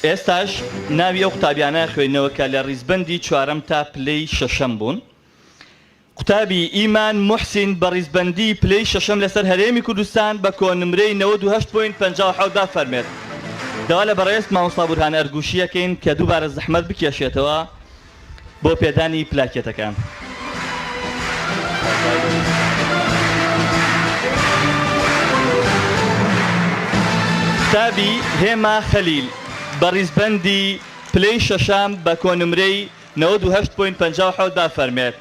ئێستاش ناوی ئەو قوتابیانە خوێندنەوە کە لە ڕیزبەندی چوارەم تا پلەی شەشەم بوون. قوتابی ئیمان موحسین بە ڕیزبەندی پلەی شەشەم لەسەر هەرێمی کوردستان بە کۆنمرەی 98.57 فەرمێت. داوا لە بەڕێز مامۆستا بورهان ئەرگوشیەکەین کە دووبارە زەحمەت بکێشێتەوە بۆ پێدانی پلاکێتەکان. قوتابی هێما خەلیل بە ڕیزبەندی پلەی شەشەم بە کۆنمرەی 98.57 فەرمێت.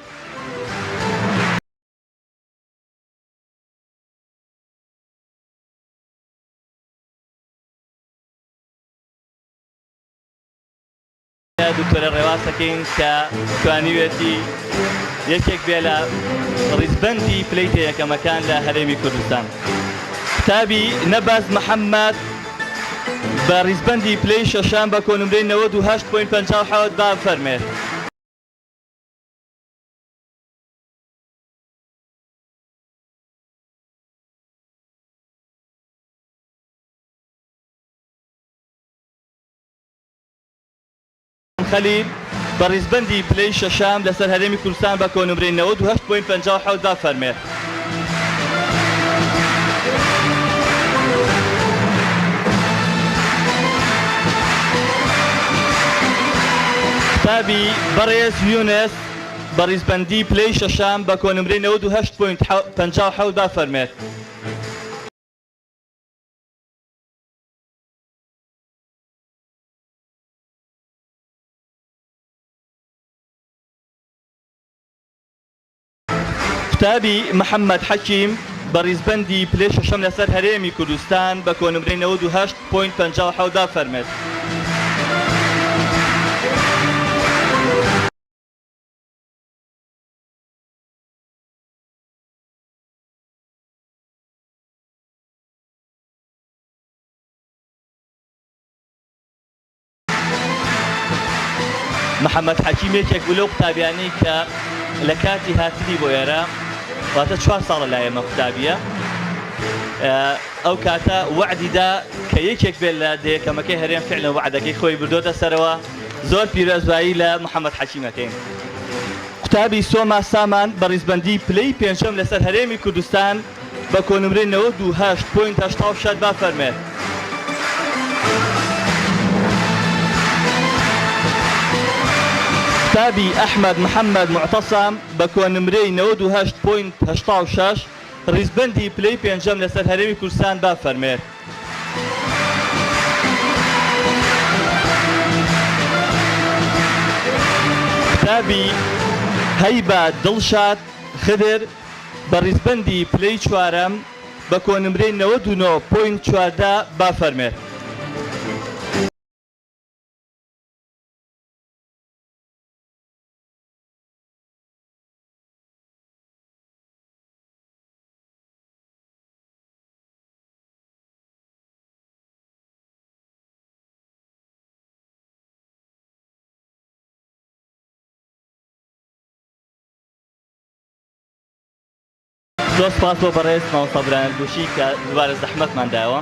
دکتۆرە ڕێواسەکەین کە توانیوێتی یەکێک بێ لە ڕیزبەندی پلەی یەکەمەکان لە هەرێمی کوردستان. قوتابی نەباز محەممەد بە ڕیزبەندی پلەی شەشەم بە کۆنمرەی 98.57 فەرمێت. خەلیل بە ڕیزبەندی پلەی شەشەم لەسەر هەرێمی کوردستان بە کۆنمرەی 98.57 فەرمێت. قوتابی بەڕێز یونس بە ڕیزبەندی پلەی شەشەم بە کۆنمرەی 98.57 فەرمێت. قوتابی محەممەد حەکیم بە ڕیزبەندی پلەی شەشەم لەسەر هەرێمی کوردستان بە کۆنمرەی 98.57 فەرمێت. محەممەد حەکیم یەکێک بوو لەو قوتابیانەی کە لە کاتی هاتنی بۆ ئێرە واتە 4 ساڵە لای ئێمە قوتابیە، ئەو کاتە وعدیدا کە یەکێک بێت لە دەیەکەمەکەی هەرێم فعلەن وعدەکەی خۆی بردۆتە سەرەوە. زۆر پیرۆزبایی لە محەممەد حەکیمەکەین. قوتابی سۆما سامان بە ڕیزبەندی پلەی پێنجەم لەسەر هەرێمی کوردستان بە کۆنمرەی 98.87 فەرمێت. قوتابی ئەحمەد محەممەد معتەسەم بە کۆنمرەی 98.86 ڕیزبەندی پلەی پێنجەم لەسەر هەرێمی کوردستان با فەرمێت. قوتابی هەیبە دڵشاد خدر بە ڕیزبەندی پلەی چوارەم بە کۆنمرەی 99.14 با فەرمێت. زۆر سپاس بۆ بەڕێز مامۆستا بورهان ئەرگوشی کە دووبارە زەحمەتمان داوە.